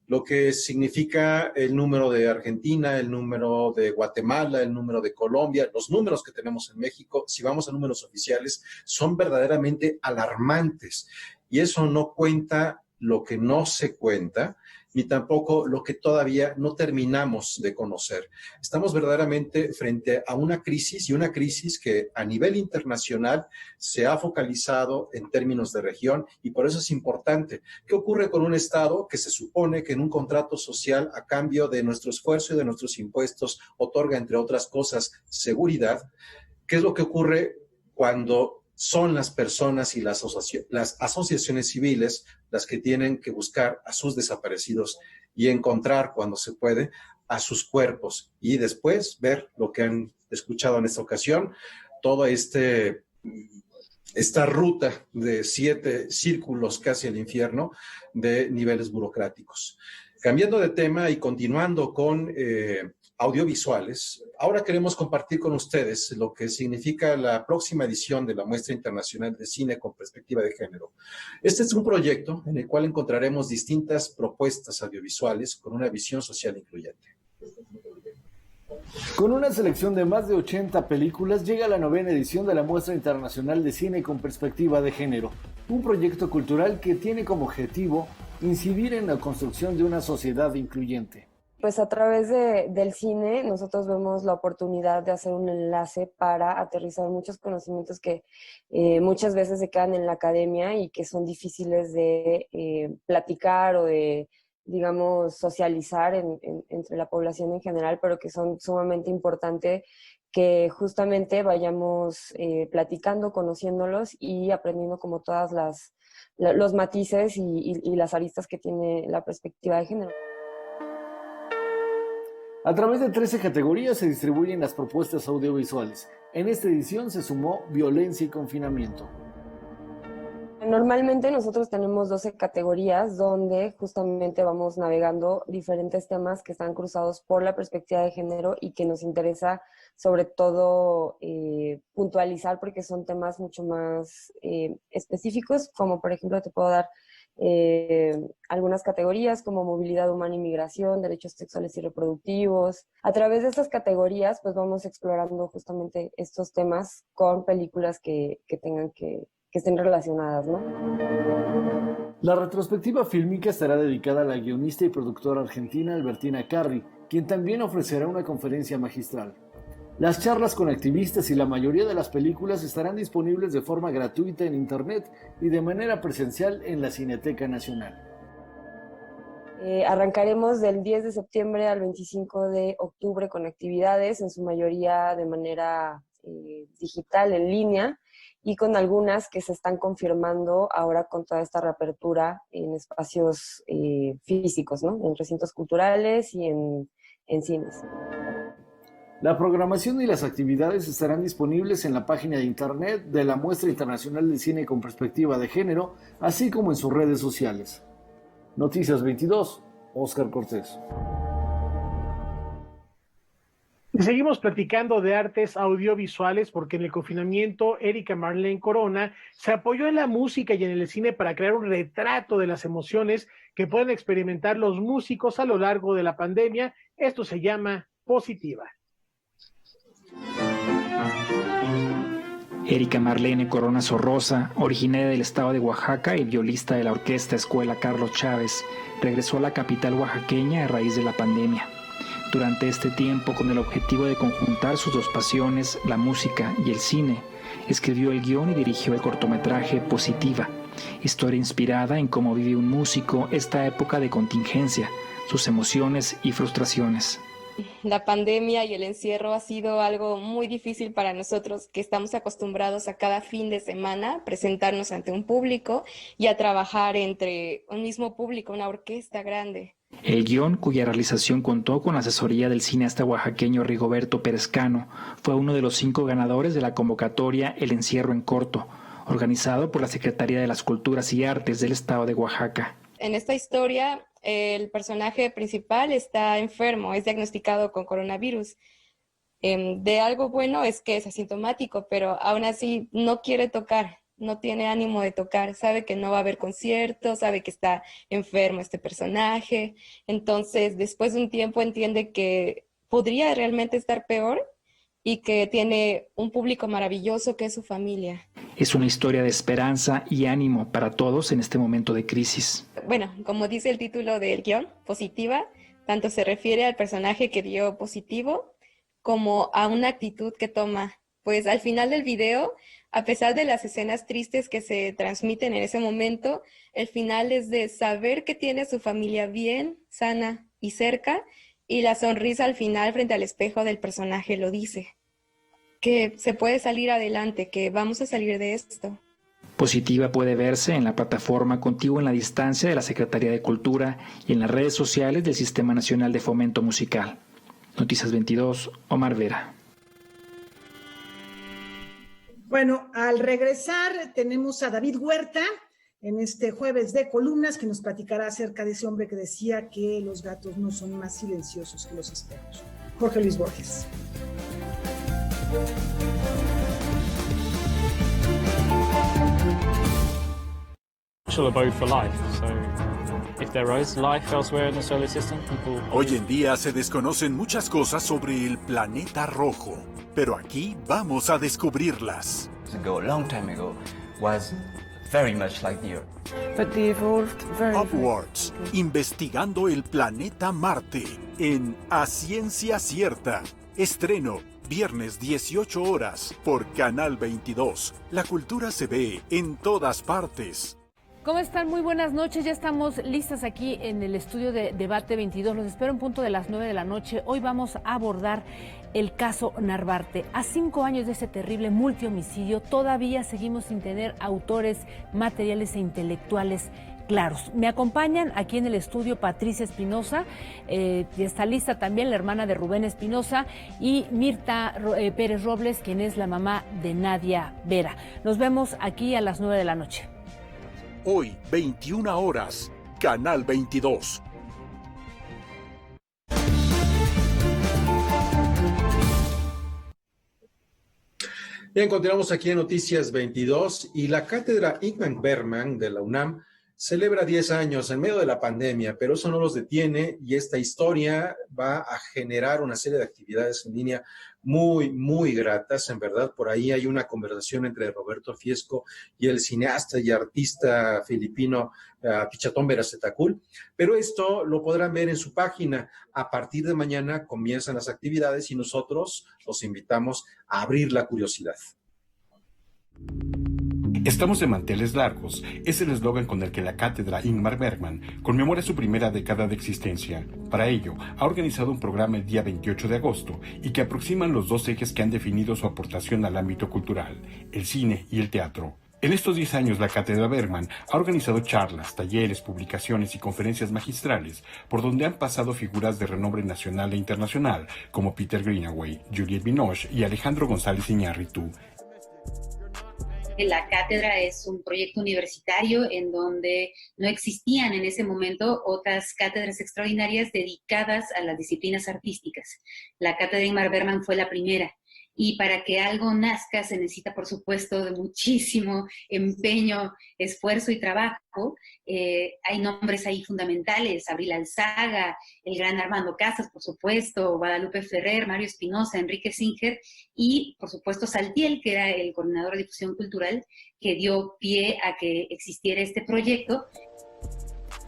lo que significa el número de Argentina, el número de Guatemala, el número de Colombia, los números que tenemos en México, si vamos a números oficiales, son verdaderamente alarmantes. Y eso no cuenta lo que no se cuenta, ni tampoco lo que todavía no terminamos de conocer. Estamos verdaderamente frente a una crisis, y una crisis que a nivel internacional se ha focalizado en términos de región, y por eso es importante. ¿Qué ocurre con un Estado que se supone que en un contrato social, a cambio de nuestro esfuerzo y de nuestros impuestos, otorga, entre otras cosas, seguridad? ¿Qué es lo que ocurre cuando son las personas y las asociaciones civiles las que tienen que buscar a sus desaparecidos y encontrar, cuando se puede, a sus cuerpos, y después ver lo que han escuchado en esta ocasión, toda esta ruta de 7 círculos casi al infierno de niveles burocráticos? Cambiando de tema y continuando con audiovisuales, ahora queremos compartir con ustedes lo que significa la próxima edición de la Muestra Internacional de Cine con Perspectiva de Género. Este es un proyecto en el cual encontraremos distintas propuestas audiovisuales con una visión social incluyente. Con una selección de más de 80 películas, llega la 9ª edición de la Muestra Internacional de Cine con Perspectiva de Género, un proyecto cultural que tiene como objetivo incidir en la construcción de una sociedad incluyente. Pues a través del cine nosotros vemos la oportunidad de hacer un enlace para aterrizar muchos conocimientos que muchas veces se quedan en la academia y que son difíciles de platicar o de, digamos, socializar entre la población en general, pero que son sumamente importantes que justamente vayamos platicando, conociéndolos y aprendiendo como todas los matices y las aristas que tiene la perspectiva de género. A través de 13 categorías se distribuyen las propuestas audiovisuales. En esta edición se sumó violencia y confinamiento. Normalmente nosotros tenemos 12 categorías donde justamente vamos navegando diferentes temas que están cruzados por la perspectiva de género y que nos interesa sobre todo puntualizar porque son temas mucho más específicos, como por ejemplo te puedo dar algunas categorías como movilidad humana y migración, derechos sexuales y reproductivos. A través de estas categorías pues vamos explorando justamente estos temas con películas que estén relacionadas, ¿no? La retrospectiva fílmica estará dedicada a la guionista y productora argentina Albertina Carri, quien también ofrecerá una conferencia magistral. Las charlas con activistas y la mayoría de las películas estarán disponibles de forma gratuita en internet y de manera presencial en la Cineteca Nacional. Arrancaremos del 10 de septiembre al 25 de octubre con actividades, en su mayoría de manera digital, en línea, y con algunas que se están confirmando ahora con toda esta reapertura en espacios físicos, ¿no? En recintos culturales y en cines. La programación y las actividades estarán disponibles en la página de internet de la Muestra Internacional de Cine con Perspectiva de Género, así como en sus redes sociales. Noticias 22, Óscar Cortés. Y seguimos platicando de artes audiovisuales porque en el confinamiento Erika Marlene Corona se apoyó en la música y en el cine para crear un retrato de las emociones que pueden experimentar los músicos a lo largo de la pandemia. Esto se llama Positiva. Erika Marlene Corona Sorrosa, originaria del estado de Oaxaca y violista de la orquesta Escuela Carlos Chávez, regresó a la capital oaxaqueña a raíz de la pandemia. Durante este tiempo, con el objetivo de conjuntar sus dos pasiones, la música y el cine, escribió el guión y dirigió el cortometraje Positiva, historia inspirada en cómo vive un músico esta época de contingencia, sus emociones y frustraciones. La pandemia y el encierro ha sido algo muy difícil para nosotros, que estamos acostumbrados a cada fin de semana presentarnos ante un público y a trabajar entre un mismo público, una orquesta grande. El guión, cuya realización contó con la asesoría del cineasta oaxaqueño Rigoberto Perezcano, fue uno de los 5 ganadores de la convocatoria El Encierro en Corto, organizado por la Secretaría de las Culturas y Artes del Estado de Oaxaca. En esta historia, el personaje principal está enfermo, es diagnosticado con coronavirus. De algo bueno es que es asintomático, pero aún así no quiere tocar. No tiene ánimo de tocar, sabe que no va a haber conciertos, sabe que está enfermo este personaje. Entonces, después de un tiempo entiende que podría realmente estar peor y que tiene un público maravilloso que es su familia. Es una historia de esperanza y ánimo para todos en este momento de crisis. Bueno, como dice el título del guión, Positiva, tanto se refiere al personaje que dio positivo como a una actitud que toma. Pues al final del video, a pesar de las escenas tristes que se transmiten en ese momento, el final es de saber que tiene a su familia bien, sana y cerca, y la sonrisa al final frente al espejo del personaje lo dice. Que se puede salir adelante, que vamos a salir de esto. Positiva puede verse en la plataforma Contigo en la Distancia de la Secretaría de Cultura y en las redes sociales del Sistema Nacional de Fomento Musical. Noticias 22, Omar Vera. Bueno, al regresar tenemos a David Huerta en este jueves de columnas que nos platicará acerca de ese hombre que decía que los gatos no son más silenciosos que los espejos. Jorge Luis Borges. Hoy en día se desconocen muchas cosas sobre el planeta rojo, pero aquí vamos a descubrirlas. Upwards, investigando el planeta Marte en A Ciencia Cierta. Estreno viernes 18 horas por Canal 22. La cultura se ve en todas partes. ¿Cómo están? Muy buenas noches. Ya estamos listas aquí en el estudio de Debate 22. Los espero en punto de las 9 de la noche. Hoy vamos a abordar el caso Narvarte. A 5 años de ese terrible multihomicidio, todavía seguimos sin tener autores materiales e intelectuales claros. Me acompañan aquí en el estudio Patricia Espinosa, está lista también la hermana de Rubén Espinosa, y Mirta Pérez Robles, quien es la mamá de Nadia Vera. Nos vemos aquí a las 9 de la noche. Hoy, 21 horas, Canal 22. Bien, continuamos aquí en Noticias 22 y la cátedra Ingmar Bergman de la UNAM celebra 10 años en medio de la pandemia, pero eso no los detiene y esta historia va a generar una serie de actividades en línea muy, muy gratas. En verdad, por ahí hay una conversación entre Roberto Fiesco y el cineasta y artista filipino Pichatón Berazetacul, pero esto lo podrán ver en su página. A partir de mañana comienzan las actividades y nosotros los invitamos a abrir la curiosidad. Estamos de manteles largos, es el eslogan con el que la cátedra Ingmar Bergman conmemora su primera década de existencia. Para ello, ha organizado un programa el día 28 de agosto y que aproximan los dos ejes que han definido su aportación al ámbito cultural, el cine y el teatro. En estos 10 años, la cátedra Bergman ha organizado charlas, talleres, publicaciones y conferencias magistrales, por donde han pasado figuras de renombre nacional e internacional, como Peter Greenaway, Juliette Binoche y Alejandro González Iñárritu. La cátedra es un proyecto universitario en donde no existían en ese momento otras cátedras extraordinarias dedicadas a las disciplinas artísticas. La cátedra Ingmar Bergman fue la primera. Y para que algo nazca se necesita, por supuesto, de muchísimo empeño, esfuerzo y trabajo. Hay nombres ahí fundamentales: Abril Alzaga, el gran Armando Casas, por supuesto, Guadalupe Ferrer, Mario Espinosa, Enrique Singer y, por supuesto, Saltiel, que era el coordinador de difusión cultural, que dio pie a que existiera este proyecto.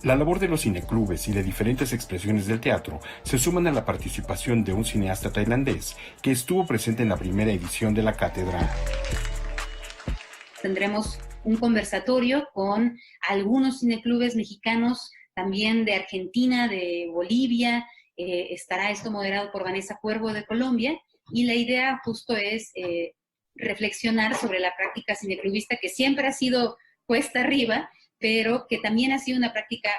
La labor de los cineclubes y de diferentes expresiones del teatro se suman a la participación de un cineasta tailandés que estuvo presente en la primera edición de la cátedra. Tendremos un conversatorio con algunos cineclubes mexicanos, también de Argentina, de Bolivia. Estará esto moderado por Vanessa Cuervo de Colombia, y la idea justo es reflexionar sobre la práctica cineclubista, que siempre ha sido cuesta arriba, pero que también ha sido una práctica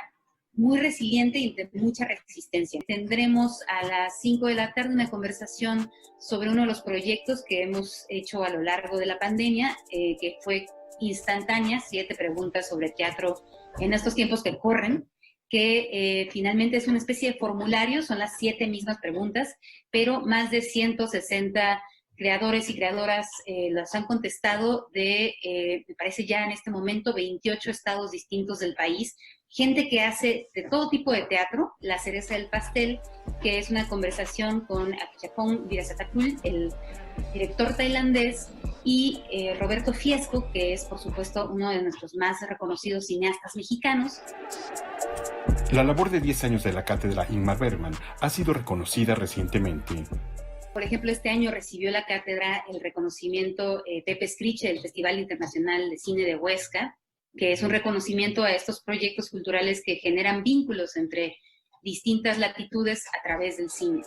muy resiliente y de mucha resistencia. Tendremos a las 5 de la tarde una conversación sobre uno de los proyectos que hemos hecho a lo largo de la pandemia, que fue instantánea, 7 preguntas sobre teatro en estos tiempos que corren, que finalmente es una especie de formulario, son las 7 mismas preguntas, pero más de 160 creadores y creadoras las han contestado de, me parece ya en este momento, 28 estados distintos del país. Gente que hace de todo tipo de teatro. La cereza del pastel, que es una conversación con Apichatpong Virasatatul, el director tailandés, y Roberto Fiesco, que es, por supuesto, uno de nuestros más reconocidos cineastas mexicanos. La labor de 10 años de la cátedra Ingmar Bergman ha sido reconocida recientemente. Por ejemplo, este año recibió la cátedra el reconocimiento Pepe Scriche del Festival Internacional de Cine de Huesca, que es un reconocimiento a estos proyectos culturales que generan vínculos entre distintas latitudes a través del cine.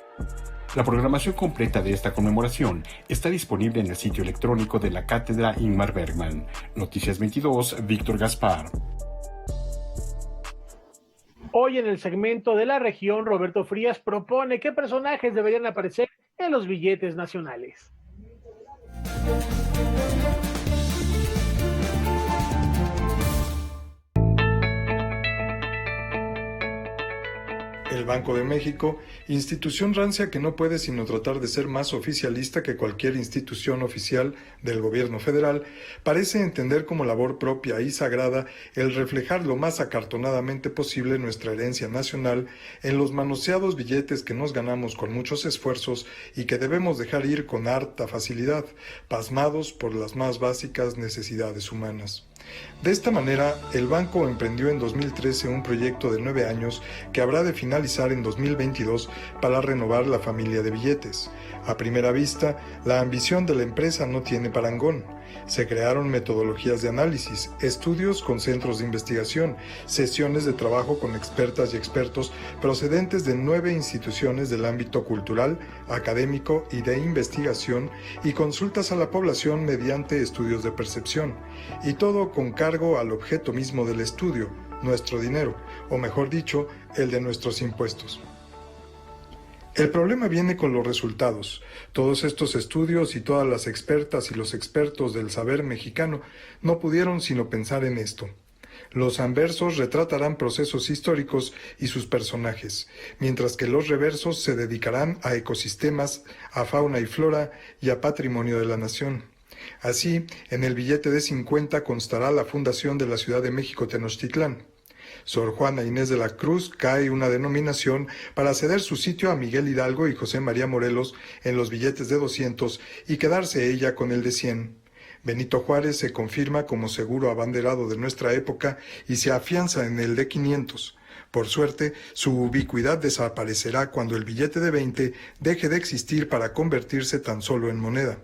La programación completa de esta conmemoración está disponible en el sitio electrónico de la cátedra Ingmar Bergman. Noticias 22, Víctor Gaspar. Hoy en el segmento de la región, Roberto Frías propone qué personajes deberían aparecer en los billetes nacionales. El Banco de México, institución rancia que no puede sino tratar de ser más oficialista que cualquier institución oficial del gobierno federal, parece entender como labor propia y sagrada el reflejar lo más acartonadamente posible nuestra herencia nacional en los manoseados billetes que nos ganamos con muchos esfuerzos y que debemos dejar ir con harta facilidad, pasmados por las más básicas necesidades humanas. De esta manera, el banco emprendió en 2013 un proyecto de 9 años que habrá de finalizar en 2022 para renovar la familia de billetes. A primera vista, la ambición de la empresa no tiene parangón. Se crearon metodologías de análisis, estudios con centros de investigación, sesiones de trabajo con expertas y expertos procedentes de 9 instituciones del ámbito cultural, académico y de investigación, y consultas a la población mediante estudios de percepción, y todo con cargo al objeto mismo del estudio, nuestro dinero, o mejor dicho, el de nuestros impuestos. El problema viene con los resultados. Todos estos estudios y todas las expertas y los expertos del saber mexicano no pudieron sino pensar en esto. Los anversos retratarán procesos históricos y sus personajes, mientras que los reversos se dedicarán a ecosistemas, a fauna y flora y a patrimonio de la nación. Así, en el billete de 50 constará la fundación de la Ciudad de México Tenochtitlán. Sor Juana Inés de la Cruz cae una denominación para ceder su sitio a Miguel Hidalgo y José María Morelos en los billetes de 200 y quedarse ella con el de 100. Benito Juárez se confirma como seguro abanderado de nuestra época y se afianza en el de 500. Por suerte, su ubicuidad desaparecerá cuando el billete de 20 deje de existir para convertirse tan solo en moneda.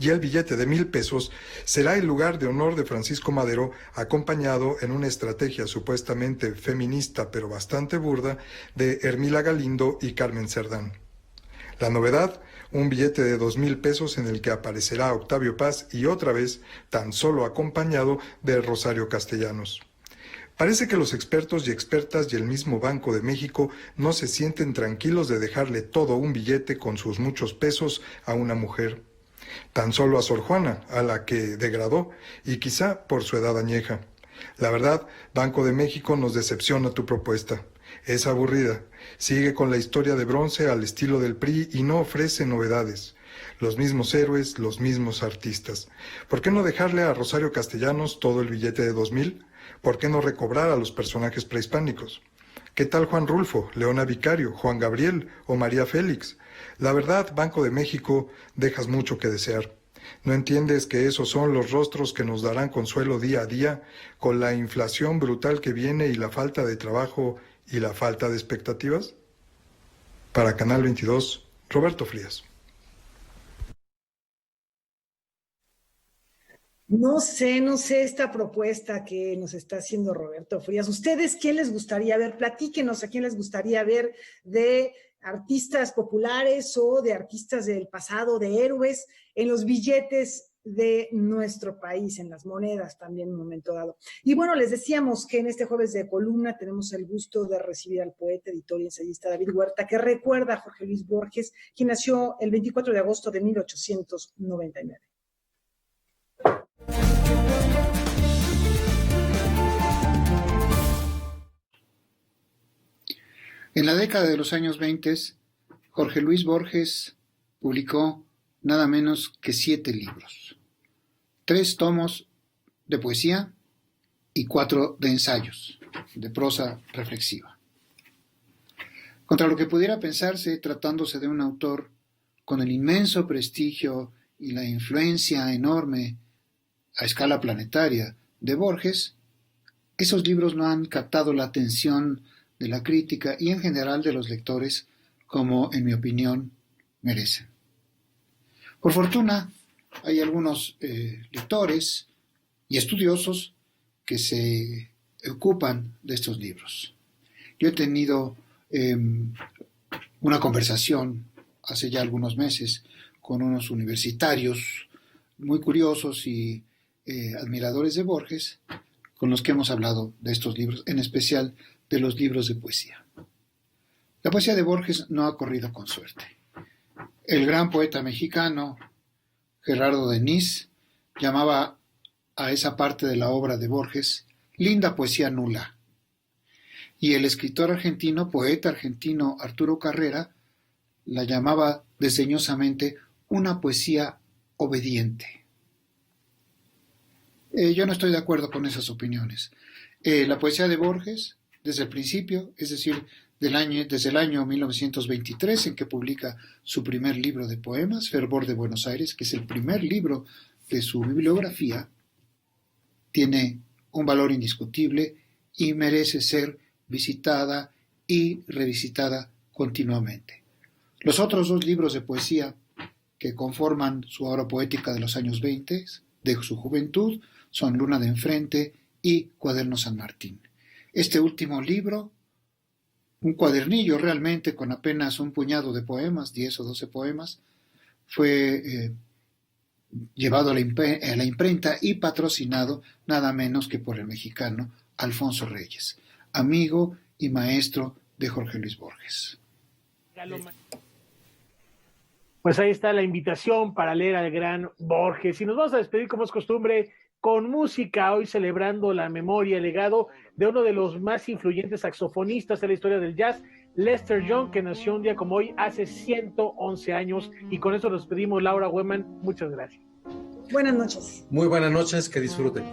Y el billete de 1,000 pesos será el lugar de honor de Francisco Madero, acompañado en una estrategia supuestamente feminista pero bastante burda de Hermila Galindo y Carmen Cerdán. La novedad, un billete de 2,000 pesos en el que aparecerá Octavio Paz y otra vez tan solo acompañado de Rosario Castellanos. Parece que los expertos y expertas y el mismo Banco de México no se sienten tranquilos de dejarle todo un billete con sus muchos pesos a una mujer. Tan solo a Sor Juana, a la que degradó, y quizá por su edad añeja. La verdad, Banco de México, nos decepciona tu propuesta. Es aburrida. Sigue con la historia de bronce al estilo del PRI y no ofrece novedades. Los mismos héroes, los mismos artistas. ¿Por qué no dejarle a Rosario Castellanos todo el billete de 2,000? ¿Por qué no recobrar a los personajes prehispánicos? ¿Qué tal Juan Rulfo, Leona Vicario, Juan Gabriel o María Félix? La verdad, Banco de México, dejas mucho que desear. ¿No entiendes que esos son los rostros que nos darán consuelo día a día, con la inflación brutal que viene y la falta de trabajo y la falta de expectativas? Para Canal 22, Roberto Frías. No sé esta propuesta que nos está haciendo Roberto Frías. ¿Ustedes quién les gustaría ver? Platíquenos a quién les gustaría ver de artistas populares o de artistas del pasado, de héroes, en los billetes de nuestro país, en las monedas también en un momento dado. Y bueno, les decíamos que en este jueves de columna tenemos el gusto de recibir al poeta, editor y ensayista David Huerta, que recuerda a Jorge Luis Borges, quien nació el 24 de agosto de 1899. En la década de los años 20, Jorge Luis Borges publicó nada menos que 7 libros, 3 tomos de poesía y 4 de ensayos, de prosa reflexiva. Contra lo que pudiera pensarse, tratándose de un autor con el inmenso prestigio y la influencia enorme a escala planetaria de Borges, esos libros no han captado la atención de la crítica y en general de los lectores como, en mi opinión, merecen. Por fortuna, hay algunos lectores y estudiosos que se ocupan de estos libros. Yo he tenido una conversación hace ya algunos meses con unos universitarios muy curiosos y admiradores de Borges, con los que hemos hablado de estos libros, en especial de los libros de poesía. La poesía de Borges no ha corrido con suerte. El gran poeta mexicano Gerardo Denis llamaba a esa parte de la obra de Borges linda poesía nula. Y el escritor argentino, poeta argentino Arturo Carrera, la llamaba desdeñosamente una poesía obediente. Yo no estoy de acuerdo con esas opiniones. La poesía de Borges, desde el principio, es decir, desde el año 1923, en que publica su primer libro de poemas, Fervor de Buenos Aires, que es el primer libro de su bibliografía, tiene un valor indiscutible y merece ser visitada y revisitada continuamente. Los otros 2 libros de poesía que conforman su obra poética de los años 20, de su juventud, son Luna de Enfrente y Cuaderno San Martín. Este último libro, un cuadernillo realmente con apenas un puñado de poemas, 10 o 12 poemas, fue llevado a la imprenta y patrocinado nada menos que por el mexicano Alfonso Reyes, amigo y maestro de Jorge Luis Borges. Pues ahí está la invitación para leer al gran Borges. Y nos vamos a despedir, como es costumbre, con música, hoy celebrando la memoria, el legado de uno de los más influyentes saxofonistas de la historia del jazz, Lester Young, que nació un día como hoy hace 111 años. Y con eso nos despedimos, Laura Weman, muchas gracias. Buenas noches. Muy buenas noches, que disfruten.